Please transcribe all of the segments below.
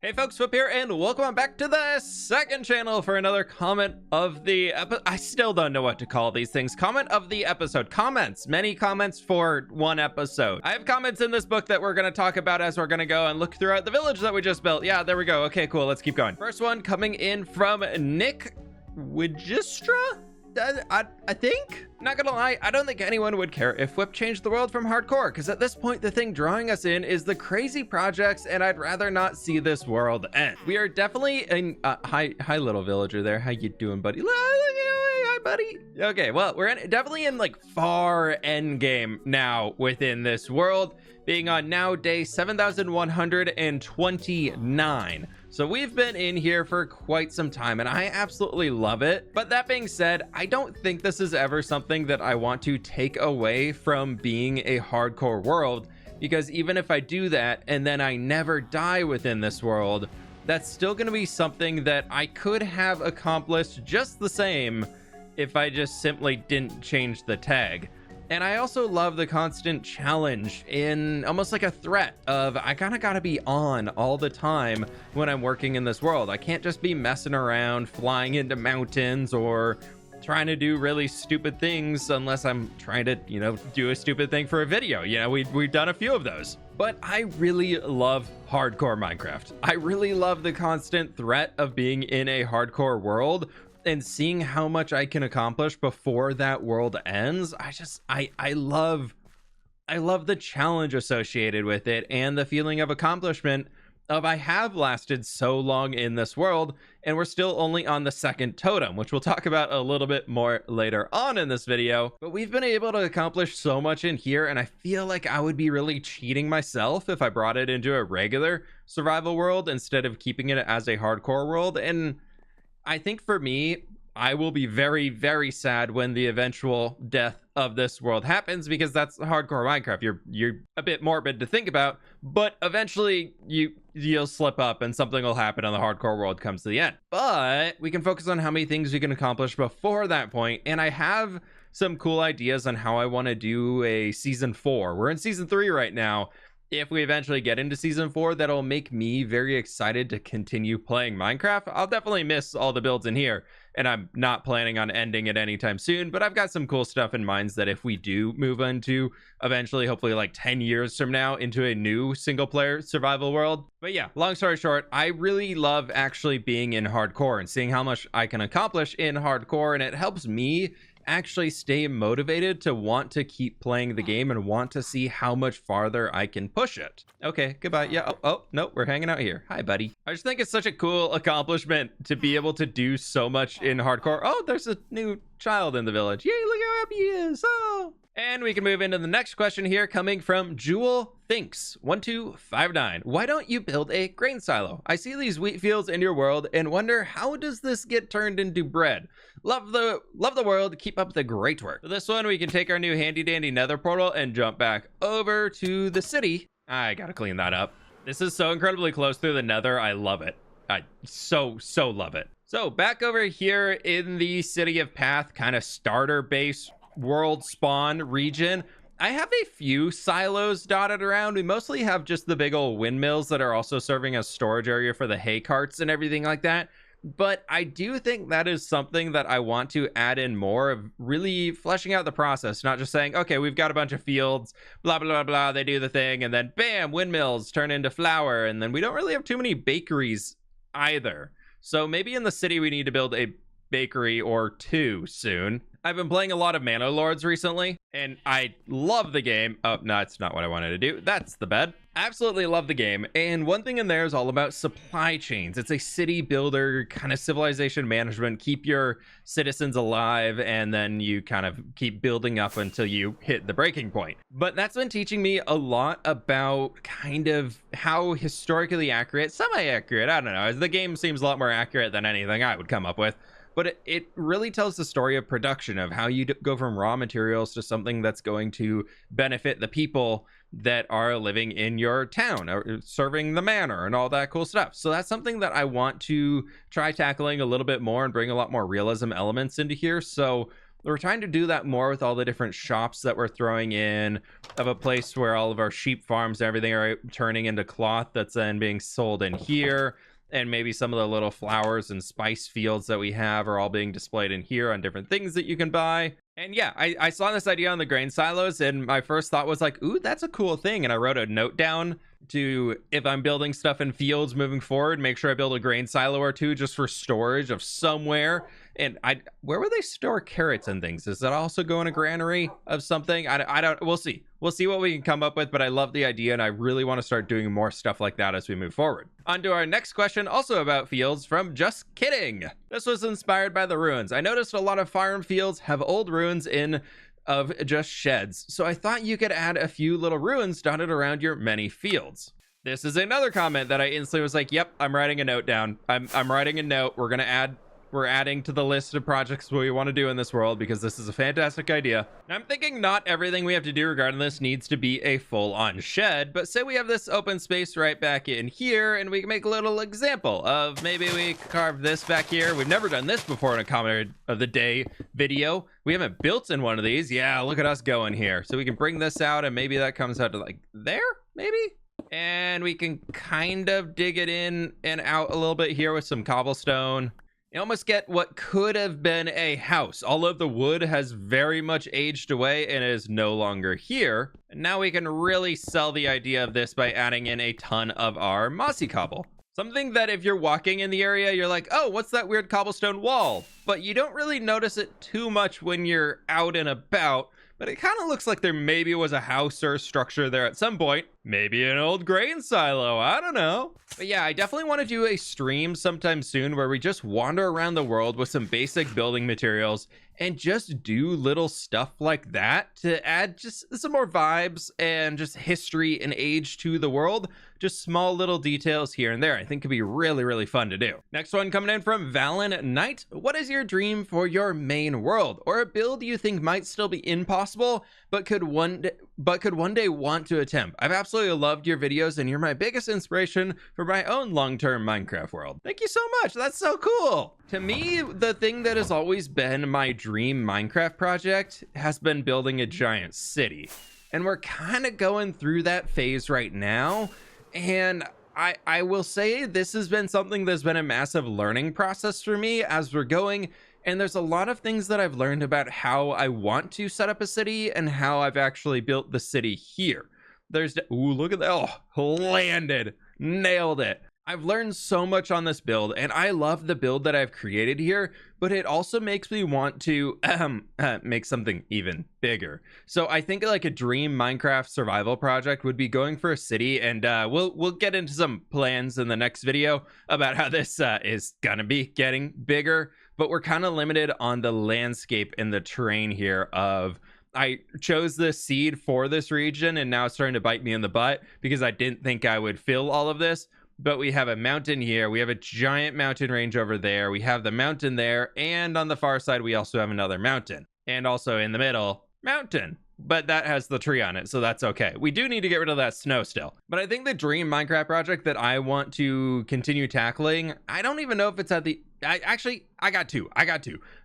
Hey folks, fWhip here, and welcome on back to the second channel for another comment of the episode. I still don't know what to call these things. Comment of the episode. Comments. Many comments for one episode. I have comments in this book that we're going to talk about as we're going to go and look throughout the village that we just built. Yeah, there we go. Okay, cool. Let's keep going. First one coming in from Nick Wigistra. I think? Not gonna lie, I don't think anyone would care if fWhip changed the world from hardcore, because at this point the thing drawing us in is the crazy projects, and I'd rather not see this world end. We are definitely in hi little villager there. How you doing, buddy? Hi buddy. Okay, well, we're definitely in like far end game now within this world, being on now day 7129. So we've been in here for quite some time, and I absolutely love it. But that being said, I don't think this is ever something that I want to take away from being a hardcore world, because even if I do that and then I never die within this world, that's still going to be something that I could have accomplished just the same if I just simply didn't change the tag. And I also love the constant challenge in almost like a threat of I kind of got to be on all the time when I'm working in this world. I can't just be messing around, flying into mountains or trying to do really stupid things unless I'm trying to, do a stupid thing for a video. We've done a few of those. But I really love hardcore Minecraft. I really love the constant threat of being in a hardcore world and seeing how much I can accomplish before that world ends. I love the challenge associated with it and the feeling of accomplishment of I have lasted so long in this world and we're still only on the second totem, which we'll talk about a little bit more later on in this video. But we've been able to accomplish so much in here, and I feel like I would be really cheating myself if I brought it into a regular survival world instead of keeping it as a hardcore world. And I think for me, I will be very, very sad when the eventual death of this world happens, because that's hardcore Minecraft. You're a bit morbid to think about, but eventually you'll slip up and something will happen and the hardcore world comes to the end. But we can focus on how many things we can accomplish before that point, and I have some cool ideas on how I want to do a season 4. We're in season 3 right now. If we eventually get into season 4, that'll make me very excited to continue playing Minecraft. I'll definitely miss all the builds in here, and I'm not planning on ending it anytime soon, but I've got some cool stuff in mind that if we do move into eventually, hopefully like 10 years from now, into a new single player survival world. But yeah, long story short, I really love actually being in hardcore and seeing how much I can accomplish in hardcore, and it helps me actually stay motivated to want to keep playing the game and want to see how much farther I can push it. Okay, goodbye. Yeah, oh no, we're hanging out here. Hi, buddy. I just think it's such a cool accomplishment to be able to do so much in hardcore. Oh, there's a new child in the village. Yay, look how happy he is. Oh. And we can move into the next question here, coming from Jewel Thinks 1259. Why don't you build a grain silo? I see these wheat fields in your world and wonder, how does this get turned into bread? Love the world. Keep up the great work. For this one, we can take our new handy dandy nether portal and jump back over to the city. I gotta clean that up. This is so incredibly close through the nether. I love it. I so love it. So back over here in the city of Path, kind of starter base world spawn region, I have a few silos dotted around. We mostly have just the big old windmills that are also serving as storage area for the hay carts and everything like that. But I do think that is something that I want to add in more of, really fleshing out the process, not just saying, okay, we've got a bunch of fields, blah, blah, blah, blah, they do the thing, and then bam, windmills turn into flour, and then we don't really have too many bakeries either. So maybe in the city we need to build a bakery or two soon. I've been playing a lot of Mana Lords recently, and I love the game. Oh, no, it's not what I wanted to do. That's the bed. Absolutely love the game. And one thing in there is all about supply chains. It's a city builder, kind of civilization management. Keep your citizens alive, and then you kind of keep building up until you hit the breaking point. But that's been teaching me a lot about kind of how historically accurate, semi-accurate, I don't know. The game seems a lot more accurate than anything I would come up with. But it really tells the story of production, of how you go from raw materials to something that's going to benefit the people that are living in your town, or serving the manor and all that cool stuff. So that's something that I want to try tackling a little bit more and bring a lot more realism elements into here. So We're trying to do that more with all the different shops that we're throwing in, of a place where all of our sheep farms and everything are turning into cloth that's then being sold in here. And maybe some of the little flowers and spice fields that we have are all being displayed in here on different things that you can buy. And yeah, I saw this idea on the grain silos, and my first thought was like, ooh, that's a cool thing. And I wrote a note down to, if I'm building stuff in fields moving forward, make sure I build a grain silo or two just for storage of somewhere. And where would they store carrots and things? Does that also go in a granary of something? I don't, we'll see what we can come up with, but I love the idea, and I really want to start doing more stuff like that as we move forward. On to our next question, also about fields, from Just Kidding. This was inspired by the ruins. I noticed a lot of farm fields have old ruins in of just sheds, so I thought you could add a few little ruins dotted around your many fields. This is another comment that I instantly was like, yep, I'm writing a note down. I'm writing a note. We're adding to the list of projects we want to do in this world, because this is a fantastic idea. Now, I'm thinking not everything we have to do regarding this needs to be a full-on shed, but say we have this open space right back in here, and we can make a little example of, maybe we carve this back here. We've never done this before in a comment of the day video. We haven't built in one of these. Yeah, look at us going here. So we can bring this out, and maybe that comes out to like there, maybe? And we can kind of dig it in and out a little bit here with some cobblestone. You almost get what could have been a house. All of the wood has very much aged away and is no longer here. And now we can really sell the idea of this by adding in a ton of our mossy cobble. Something that if you're walking in the area, you're like, oh, what's that weird cobblestone wall? But you don't really notice it too much when you're out and about. But it kind of looks like there maybe was a house or a structure there at some point. Maybe an old grain silo, I don't know. But yeah, I definitely want to do a stream sometime soon where we just wander around the world with some basic building materials and just do little stuff like that to add just some more vibes and just history and age to the world. Just small little details here and there. I think could be really, really fun to do. Next one coming in from Valen Knight. What is your dream for your main world, or a build you think might still be impossible, but could one day want to attempt? I've absolutely loved your videos, and you're my biggest inspiration for my own long-term Minecraft world. Thank you so much. That's so cool. To me, the thing that has always been my dream Minecraft project has been building a giant city. And we're kind of going through that phase right now. And I will say this has been something that's been a massive learning process for me as we're going. And there's a lot of things that I've learned about how I want to set up a city and how I've actually built the city here. Ooh, look at that. Oh, landed. Nailed it. I've learned so much on this build, and I love the build that I've created here, but it also makes me want to make something even bigger. So I think like a dream Minecraft survival project would be going for a city, and we'll get into some plans in the next video about how this is gonna be getting bigger, but we're kind of limited on the landscape and the terrain here of I chose the seed for this region, and now it's starting to bite me in the butt because I didn't think I would fill all of this. But we have a mountain here. We have a giant mountain range over there. We have the mountain there. And on the far side, we also have another mountain. And also in the middle, mountain. But that has the tree on it, so that's okay. We do need to get rid of that snow still. But I think the dream Minecraft project that I want to continue tackling, I don't even know if it's at the... I got two.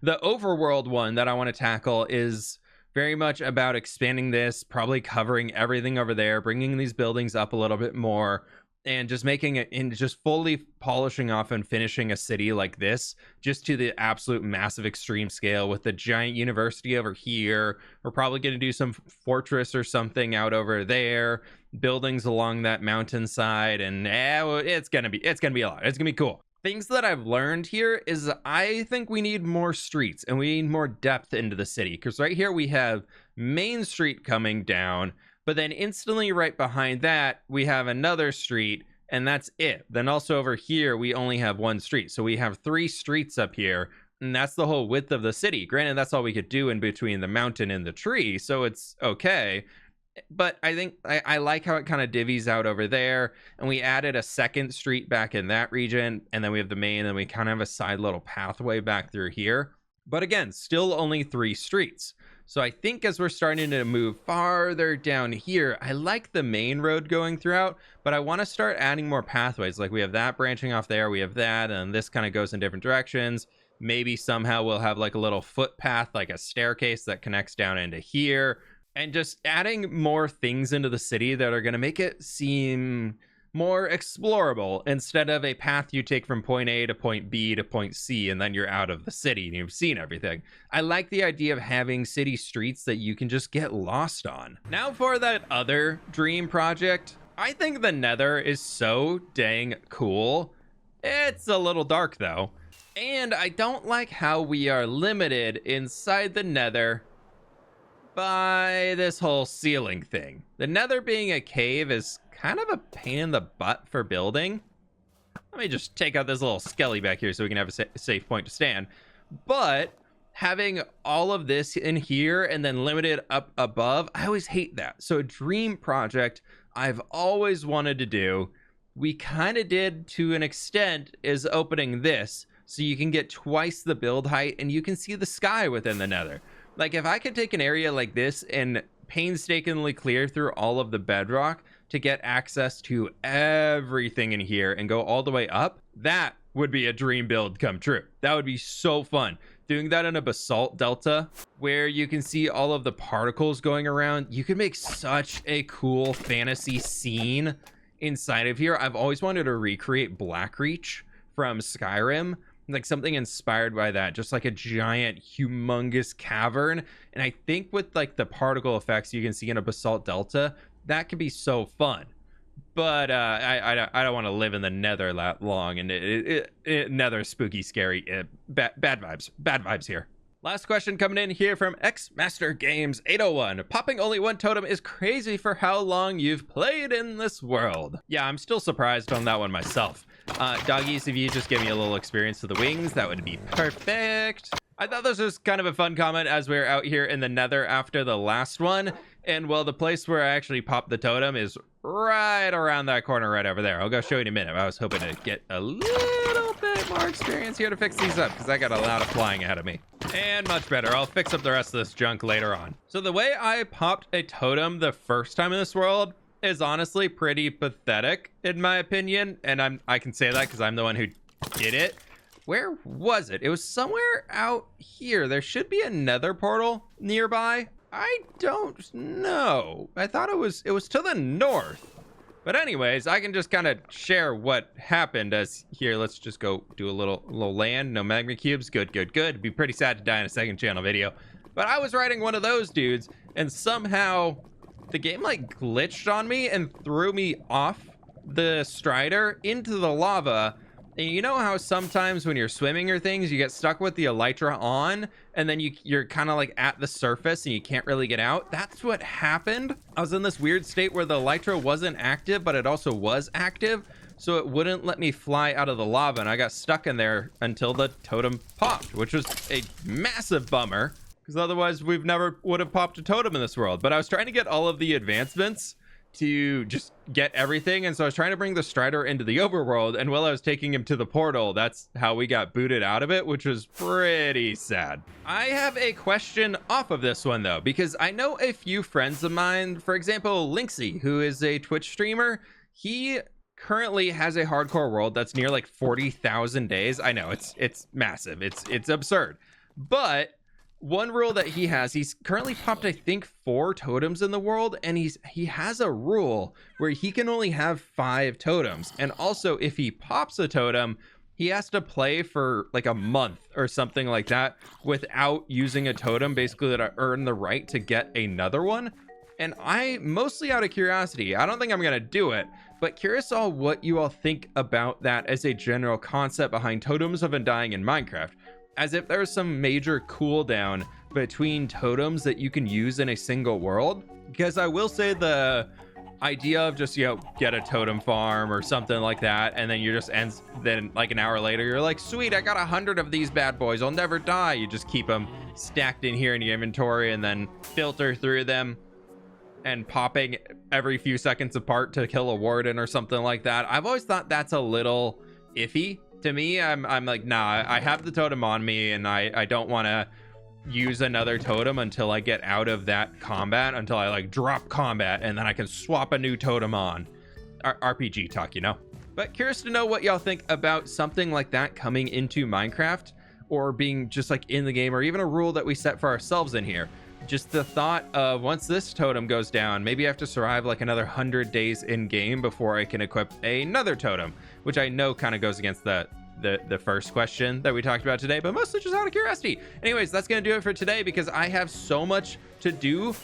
The overworld one that I want to tackle is very much about expanding this, probably covering everything over there, bringing these buildings up a little bit more, and just making it in, just fully polishing off and finishing a city like this just to the absolute massive extreme scale with the giant university over here. We're probably going to do some fortress or something out over there, buildings along that mountainside, and it's gonna be a lot. It's gonna be cool. Things that I've learned here is I think we need more streets and we need more depth into the city, because right here we have Main Street coming down, but then instantly right behind that, we have another street, and that's it. Then also over here, we only have one street. So we have 3 streets up here, and that's the whole width of the city. Granted, that's all we could do in between the mountain and the tree, so it's okay. But I think I like how it kind of divvies out over there, and we added a second street back in that region, and then we have the main, and we kind of have a side little pathway back through here. But again, still only 3 streets. So I think as we're starting to move farther down here, I like the main road going throughout, but I want to start adding more pathways. Like we have that branching off there, we have that, and this kind of goes in different directions. Maybe somehow we'll have like a little footpath, like a staircase that connects down into here, and just adding more things into the city that are going to make it seem more explorable instead of a path you take from point A to point B to point C and then you're out of the city and you've seen everything. I like the idea of having city streets that you can just get lost on. Now for that other dream project, I think the Nether is so dang cool. It's a little dark though, and I don't like how we are limited inside the Nether by this whole ceiling thing. The Nether being a cave is kind of a pain in the butt for building. Let me just take out this little skelly back here so we can have a safe point to stand. But having all of this in here and then limited up above, I always hate that. So a dream project I've always wanted to do, we kind of did to an extent, is opening this so you can get twice the build height and you can see the sky within the Nether. Like if I could take an area like this and painstakingly clear through all of the bedrock to get access to everything in here and go all the way up, that would be a dream build come true. That would be so fun. Doing that in a basalt delta where you can see all of the particles going around, you can make such a cool fantasy scene inside of here. I've always wanted to recreate Blackreach from Skyrim, like something inspired by that, just like a giant humongous cavern. And I think with like the particle effects you can see in a basalt delta, that could be so fun. But I don't want to live in the Nether that long, and Nether spooky, scary, bad vibes here. Last question coming in here from X-Master Games 801. Popping only one totem is crazy for how long you've played in this world. Yeah, I'm still surprised on that one myself. Doggies, if you just give me a little experience with the wings, that would be perfect. I thought this was kind of a fun comment as we're out here in the Nether after the last one. And well, the place where I actually popped the totem is right around that corner right over there. I'll go show you in a minute. I was hoping to get a little bit more experience here to fix these up because I got a lot of flying ahead of me. And much better. I'll fix up the rest of this junk later on. So the way I popped a totem the first time in this world is honestly pretty pathetic in my opinion. And I can say that because I'm the one who did it. Where was it? It was somewhere out here. There should be a Nether portal nearby. I don't know. I thought it was to the north. But anyways, I can just kind of share what happened as here. Let's just go do a little land. No magma cubes. Good. It'd be pretty sad to die in a second channel video. But I was riding one of those dudes and somehow the game like glitched on me and threw me off the strider into the lava. And you know how sometimes when you're swimming or things, you get stuck with the elytra on and then you're kind of like at the surface and you can't really get out? That's what happened. I was in this weird state where the elytra wasn't active, but it also was active. So it wouldn't let me fly out of the lava and I got stuck in there until the totem popped, which was a massive bummer because otherwise we've never would have popped a totem in this world. But I was trying to get all of the advancements to just get everything, and so I was trying to bring the strider into the overworld, and while I was taking him to the portal, that's how we got booted out of it, which was pretty sad. I have a question off of this one though, because I know a few friends of mine, for example Linksy, who is a Twitch streamer. He currently has a hardcore world that's near like 40,000 days. I know it's massive, it's absurd, but one rule that he has, he's currently popped I think 4 totems in the world, and he has a rule where he can only have 5 totems. And also if he pops a totem, he has to play for like a month or something like that without using a totem, basically to earn the right to get another one. And I, mostly out of curiosity, I don't think I'm gonna do it, but curious all what you all think about that as a general concept behind totems of undying in Minecraft. As if there's some major cooldown between totems that you can use in a single world. Because I will say the idea of just, you know, get a totem farm or something like that, and then you just ends, then like an hour later, you're like, sweet, I got 100 of these bad boys, I'll never die. You just keep them stacked in here in your inventory and then filter through them and popping every few seconds apart to kill a warden or something like that. I've always thought that's a little iffy. To me, I'm like, nah, I have the totem on me and I don't want to use another totem until I get out of that combat, until I like drop combat and then I can swap a new totem on. RPG talk, you know? But curious to know what y'all think about something like that coming into Minecraft, or being just like in the game, or even a rule that we set for ourselves in here. Just the thought of once this totem goes down, maybe I have to survive like another 100 days in game before I can equip another totem, which I know kind of goes against the first question that we talked about today, but mostly just out of curiosity. Anyways, that's gonna do it for today because I have so much to do.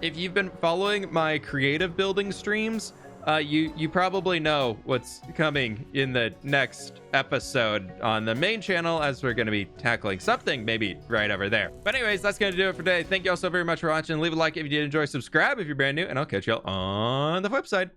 If you've been following my creative building streams, you probably know what's coming in the next episode on the main channel, as we're going to be tackling something maybe right over there. But anyways, that's going to do it for today. Thank you all so very much for watching. Leave a like if you did enjoy, subscribe if you're brand new, and I'll catch y'all on the flip side.